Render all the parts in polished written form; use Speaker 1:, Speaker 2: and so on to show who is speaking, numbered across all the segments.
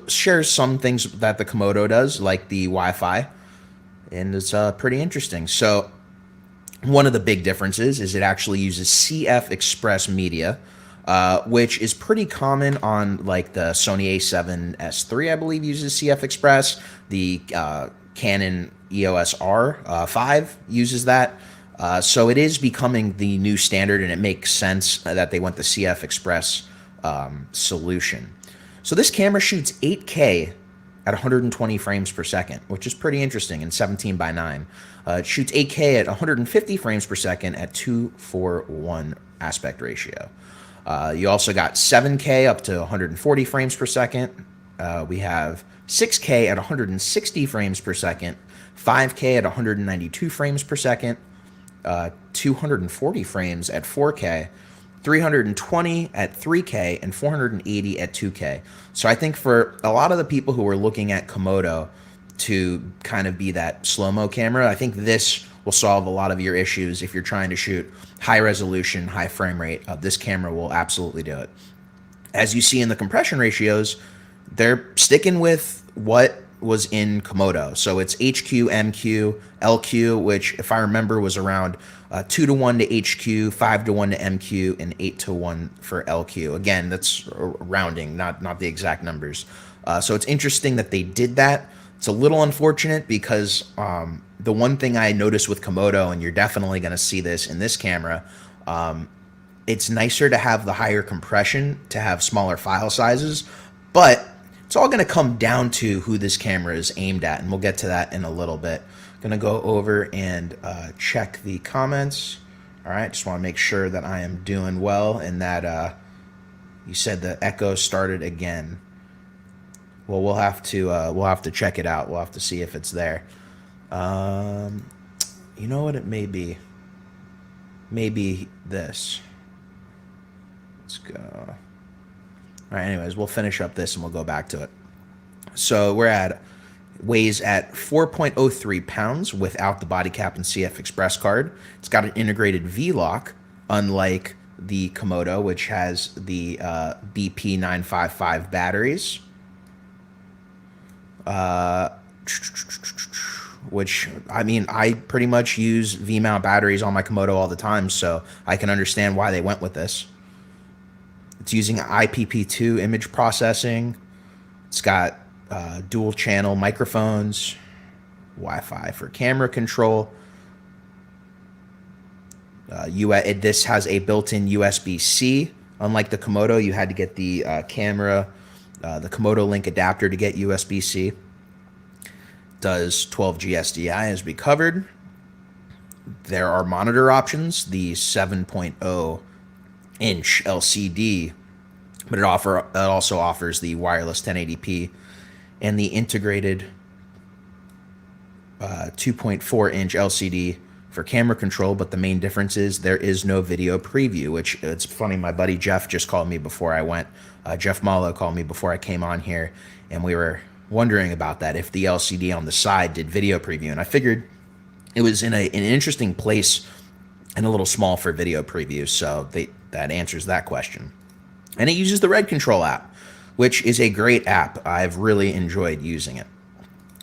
Speaker 1: also shares some things that the Komodo does, like the Wi-Fi, and it's pretty interesting. So one of the big differences is it actually uses CF Express media, which is pretty common on like the Sony A7S III, I believe, uses CF Express. The Canon EOS R5 uses that. So it is becoming the new standard, and it makes sense that they went the CF Express solution. So this camera shoots 8K at 120 frames per second, which is pretty interesting in 17 by 9. It shoots 8K at 150 frames per second at 2:1 aspect ratio. You also got 7K up to 140 frames per second. We have 6K at 160 frames per second, 5K at 192 frames per second, 240 frames at 4K, 320 at 3K, and 480 at 2K. So I think for a lot of the people who are looking at Komodo to kind of be that slow-mo camera, I think this will solve a lot of your issues if you're trying to shoot high resolution, high frame rate. This camera will absolutely do it. As you see in the compression ratios, they're sticking with what was in Komodo. So it's HQ, MQ, LQ, which if I remember was around 2:1 to HQ, 5:1 to MQ, and 8:1 for LQ. Again, that's rounding, not the exact numbers. So it's interesting that they did that. It's a little unfortunate because the one thing I noticed with Komodo, and you're definitely going to see this in this camera, it's nicer to have the higher compression, to have smaller file sizes, but it's all going to come down to who this camera is aimed at, and we'll get to that in a little bit. I'm going to go over and check the comments. All right, just want to make sure that I am doing well, and that you said the echo started again. Well, we'll have to check it out. We'll have to see if it's there. You know what it may be? Maybe this. Let's go. All right, anyways, we'll finish up this and we'll go back to it. So weighs at 4.03 pounds without the body cap and CF Express card. It's got an integrated V-lock, unlike the Komodo, which has the BP955 batteries. Which, I mean, I pretty much use V-mount batteries on my Komodo all the time, so I can understand why they went with this. It's using IPP2 image processing. It's got dual channel microphones, Wi-Fi for camera control. This has a built-in USB-C. Unlike the Komodo, you had to get the the Komodo Link adapter to get USB-C. Does 12G SDI, as we covered. There are monitor options. The 7.0 inch LCD, but it also offers the wireless 1080p and the integrated 2.4 inch LCD for camera control. But the main difference is there is no video preview, which it's funny. My buddy Geoff just called me before I went. Geoff Malo called me before I came on here, and we were wondering about that, if the LCD on the side did video preview, and I figured it was in an interesting place and a little small for video preview, so that answers that question. And it uses the Red Control app, which is a great app. I've really enjoyed using it.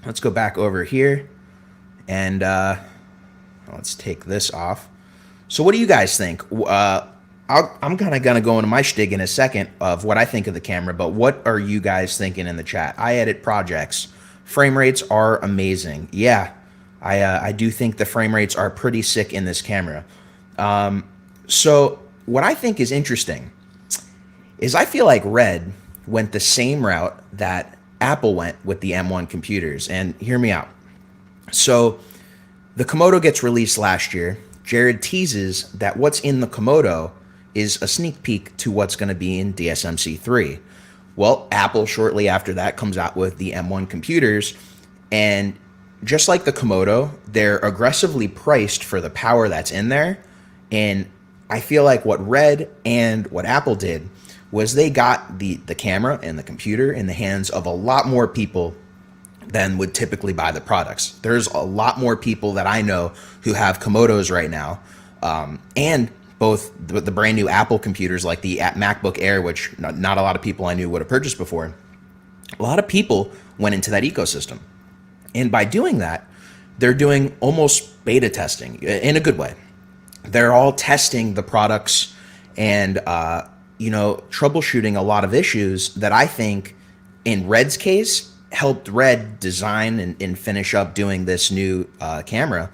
Speaker 1: Let's go back over here, and let's take this off. So what do you guys think? I'm kind of going to go into my shtick in a second of what I think of the camera, but what are you guys thinking in the chat? I edit projects. Frame rates are amazing. Yeah, I do think the frame rates are pretty sick in this camera. So what I think is interesting is I feel like Red went the same route that Apple went with the M1 computers. And hear me out. So the Komodo gets released last year. Jared teases that what's in the Komodo is a sneak peek to what's going to be in DSMC3. Well, Apple shortly after that comes out with the M1 computers, and just like the Komodo, they're aggressively priced for the power that's in there. And I feel like what Red and what Apple did was they got the camera and the computer in the hands of a lot more people than would typically buy the products. There's a lot more people that I know who have Komodos right now, and both the brand new Apple computers like the MacBook Air, which not a lot of people I knew would have purchased before, A lot of people went into that ecosystem. And by doing that, they're doing almost beta testing in a good way. They're all testing the products and, troubleshooting a lot of issues that I think in Red's case helped Red design and finish up doing this new camera.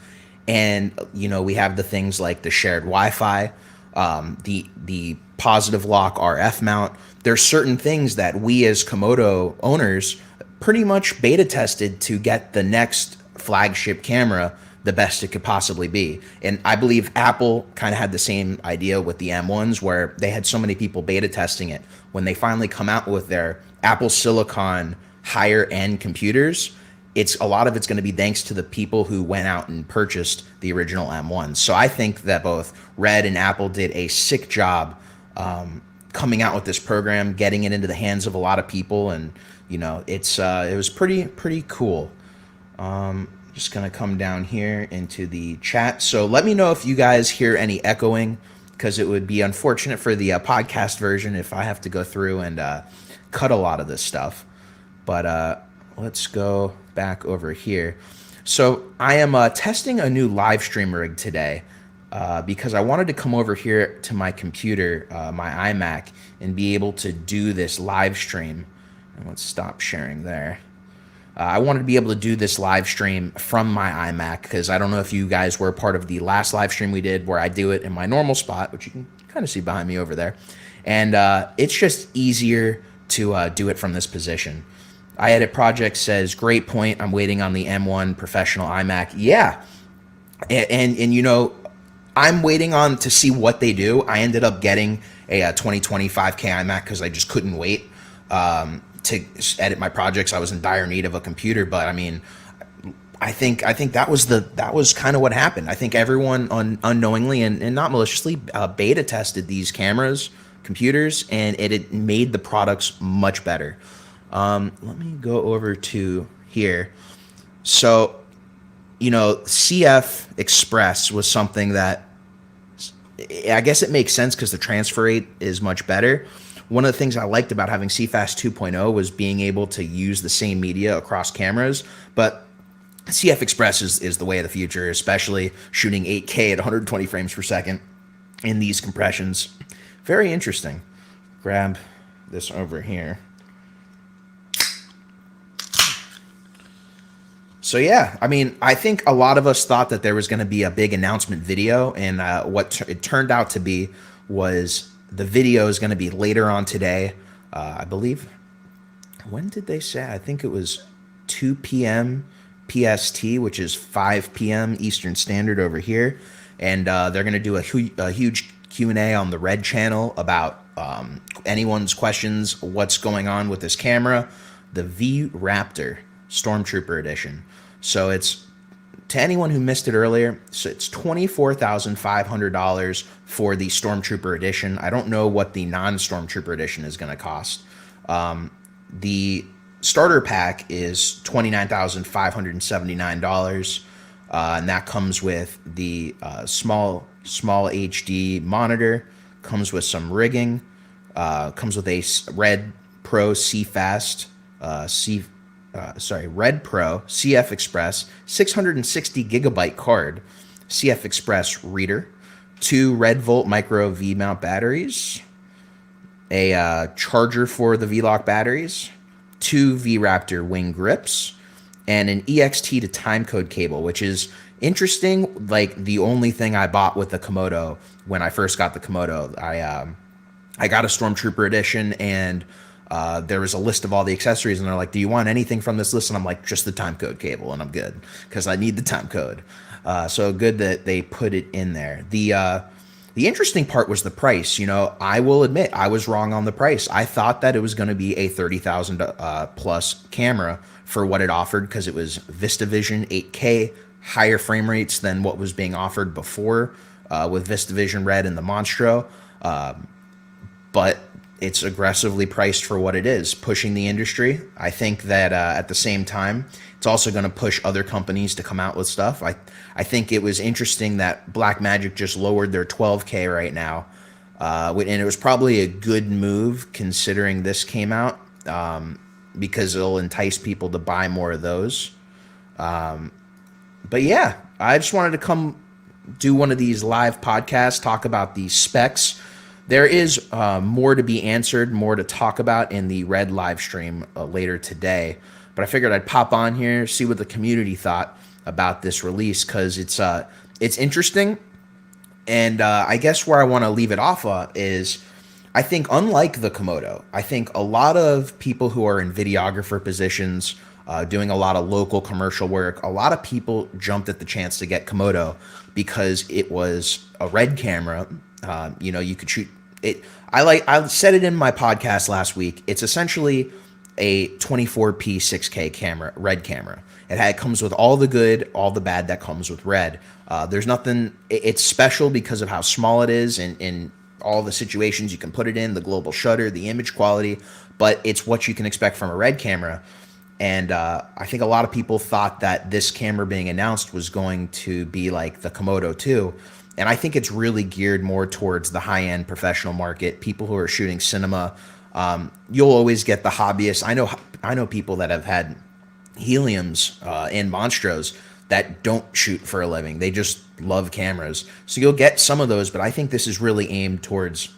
Speaker 1: And, we have the things like the shared Wi-Fi, the positive lock RF mount. There's certain things that we as Komodo owners pretty much beta tested to get the next flagship camera the best it could possibly be. And I believe Apple kind of had the same idea with the M1s, where they had so many people beta testing it. When they finally come out with their Apple Silicon higher end computers, it's a lot of it's going to be thanks to the people who went out and purchased the original M1s. So I think that both Red and Apple did a sick job coming out with this program, getting it into the hands of a lot of people, and it was pretty cool. Just gonna come down here into the chat. So let me know if you guys hear any echoing, because it would be unfortunate for the podcast version if I have to go through and cut a lot of this stuff. But let's go back over here. So I am testing a new live stream rig today because I wanted to come over here to my computer, my iMac, and be able to do this live stream. And let's stop sharing there. I wanted to be able to do this live stream from my iMac, because I don't know if you guys were part of the last live stream we did where I do it in my normal spot, which you can kind of see behind me over there. And it's just easier to do it from this position. iEdit Project says, great point. I'm waiting on the M1 professional iMac. Yeah. And I'm waiting on to see what they do. I ended up getting a 2025K iMac because I just couldn't wait to edit my projects. I was in dire need of a computer, but I mean, I think that was kind of what happened. I think everyone unknowingly and not maliciously beta tested these computers, and it made the products much better. Let me go over to here. So, CF Express was something that I guess it makes sense because the transfer rate is much better. One of the things I liked about having CFast 2.0 was being able to use the same media across cameras, but CF Express is the way of the future, especially shooting 8K at 120 frames per second in these compressions. Very interesting. Grab this over here. So yeah, I mean, I think a lot of us thought that there was going to be a big announcement video, and what it turned out to be was the video is going to be later on today. I believe. When did they say? I think it was 2 p.m. PST, which is 5 p.m. Eastern Standard over here, and they're going to do a huge Q&A on the Red channel about anyone's questions, what's going on with this camera, the V-RAPTOR Stormtrooper Edition. So it's, to anyone who missed it earlier, so it's $24,500 for the Stormtrooper Edition. I don't know what the non-Stormtrooper Edition is going to cost. The starter pack is $29,579, and that comes with the small HD monitor, comes with some rigging, comes with a Red Pro Red Pro CF Express 660 gigabyte card, CF Express reader, 2 Red Volt micro V mount batteries, a charger for the V-Lock batteries, 2 V-RAPTOR wing grips, and an EXT to timecode cable, which is interesting. Like the only thing I bought with the Komodo when I first got the Komodo, I got a Stormtrooper Edition, and there was a list of all the accessories, and they're like, do you want anything from this list? And I'm like, just the timecode cable, and I'm good, because I need the timecode. So good that they put it in there. The interesting part was the price. I will admit I was wrong on the price. I thought that it was going to be a $30,000 plus camera for what it offered, because it was VistaVision 8K, higher frame rates than what was being offered before with VistaVision Red and the Monstro. But it's aggressively priced for what it is, pushing the industry. I think that at the same time, it's also going to push other companies to come out with stuff. I think it was interesting that Blackmagic just lowered their 12K right now, and it was probably a good move considering this came out. because it'll entice people to buy more of those. But yeah, I just wanted to come do one of these live podcasts, talk about the specs. There is more to be answered, more to talk about in the Red live stream later today. But I figured I'd pop on here, see what the community thought about this release, because it's interesting. And I guess where I want to leave it off is, I think unlike the Komodo, I think a lot of people who are in videographer positions, doing a lot of local commercial work, a lot of people jumped at the chance to get Komodo because it was a red camera. You could shoot it. I said it in my podcast last week. It's essentially a 24p 6K camera, red camera. It comes with all the good, all the bad that comes with red. There's nothing. It's special because of how small it is and in all the situations you can put it in, the global shutter, the image quality. But it's what you can expect from a red camera. And I think a lot of people thought that this camera being announced was going to be like the Komodo 2. And I think it's really geared more towards the high-end professional market, people who are shooting cinema. You'll always get the hobbyists. I know people that have had heliums and monstros that don't shoot for a living. They just love cameras. So you'll get some of those, but I think this is really aimed towards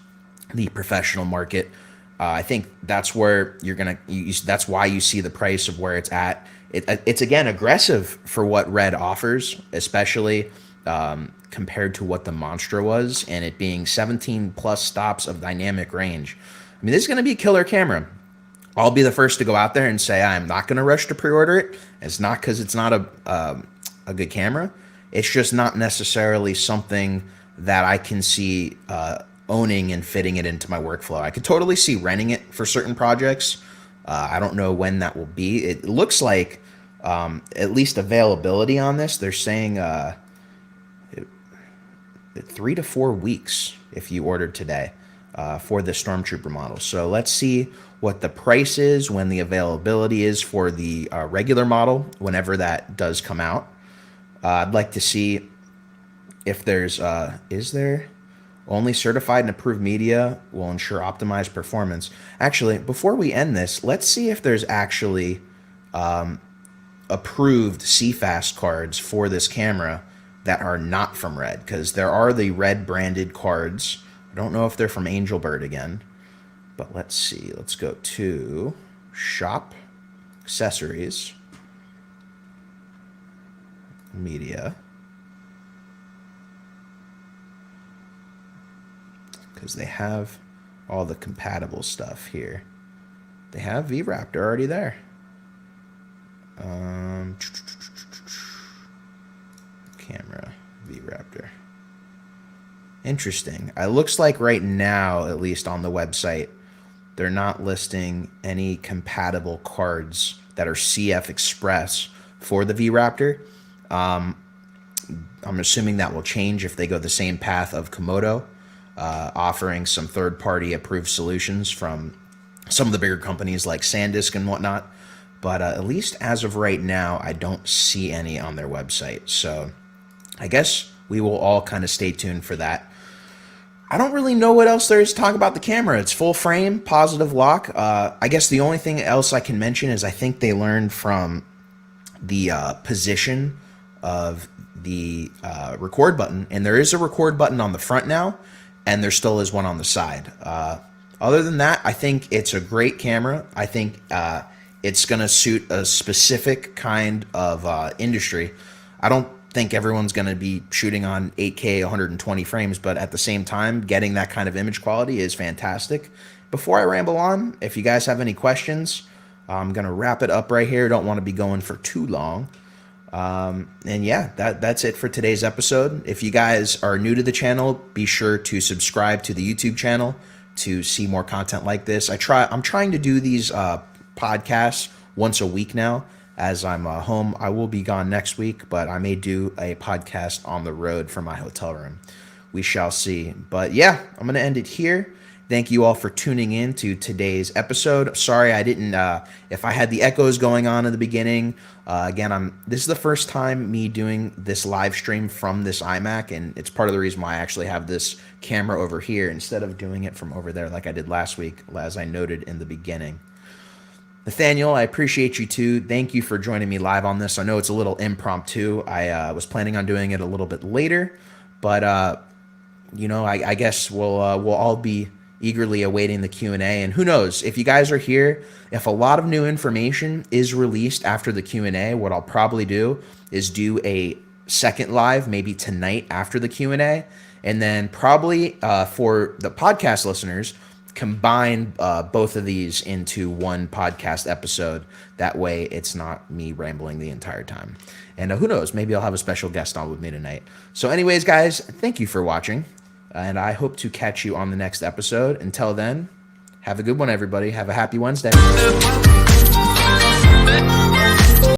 Speaker 1: the professional market. I think that's where that's why you see the price of where it's at. It's again aggressive for what Red offers, especially compared to what the Monstra was, and it being 17 plus stops of dynamic range. I mean, this is going to be a killer camera. I'll be the first to go out there and say I'm not going to rush to pre-order it. It's not because it's not a good camera. It's just not necessarily something that I can see owning and fitting it into my workflow. I could totally see renting it for certain projects. I don't know when that will be. It looks like at least availability on this, they're saying 3 to 4 weeks if you ordered today for the Stormtrooper model. So let's see what the price is, when the availability is for the regular model, whenever that does come out. I'd like to see if there's, is there? Only certified and approved media will ensure optimized performance. Actually, before we end this, let's see if there's actually approved CFast cards for this camera that are not from Red, because there are the Red branded cards. I don't know if they're from Angelbird again, but let's see. Let's go to Shop, Accessories, Media. Because they have all the compatible stuff here. They have V-RAPTOR already there. Camera, V-RAPTOR. Interesting. It looks like right now, at least on the website, they're not listing any compatible cards that are CF Express for the V-RAPTOR. I'm assuming that will change if they go the same path of Komodo, offering some third-party approved solutions from some of the bigger companies like SanDisk and whatnot. But at least as of right now, I don't see any on their website. So I guess we will all kind of stay tuned for that. I don't really know what else there is to talk about the camera. It's full frame, positive lock. I guess the only thing else I can mention is I think they learned from the position of the record button. And there is a record button on the front now, and there still is one on the side. Other than that, I think it's a great camera. I think it's going to suit a specific kind of industry. I don't think everyone's going to be shooting on 8K 120 frames, but at the same time, getting that kind of image quality is fantastic. Before I ramble on, if you guys have any questions, I'm going to wrap it up right here. Don't want to be going for too long. And yeah, that's it for today's episode. If you guys are new to the channel, be sure to subscribe to the YouTube channel to see more content like this. I'm trying to do these podcasts once a week now as I'm home. I will be gone next week, but I may do a podcast on the road from my hotel room. We shall see. But yeah, I'm going to end it here. Thank you all for tuning in to today's episode. Sorry I didn't, if I had the echoes going on in the beginning. Again, this is the first time me doing this live stream from this iMac, and it's part of the reason why I actually have this camera over here instead of doing it from over there like I did last week, as I noted in the beginning. Nathaniel, I appreciate you too. Thank you for joining me live on this. I know it's a little impromptu. I was planning on doing it a little bit later, but I guess we'll all be eagerly awaiting the Q&A. And who knows, if you guys are here, if a lot of new information is released after the Q&A, what I'll probably do is do a second live, maybe tonight after the Q&A, and then probably for the podcast listeners, combine both of these into one podcast episode. That way it's not me rambling the entire time. And who knows, maybe I'll have a special guest on with me tonight. So anyways, guys, thank you for watching. And I hope to catch you on the next episode. Until then, have a good one, everybody. Have a happy Wednesday.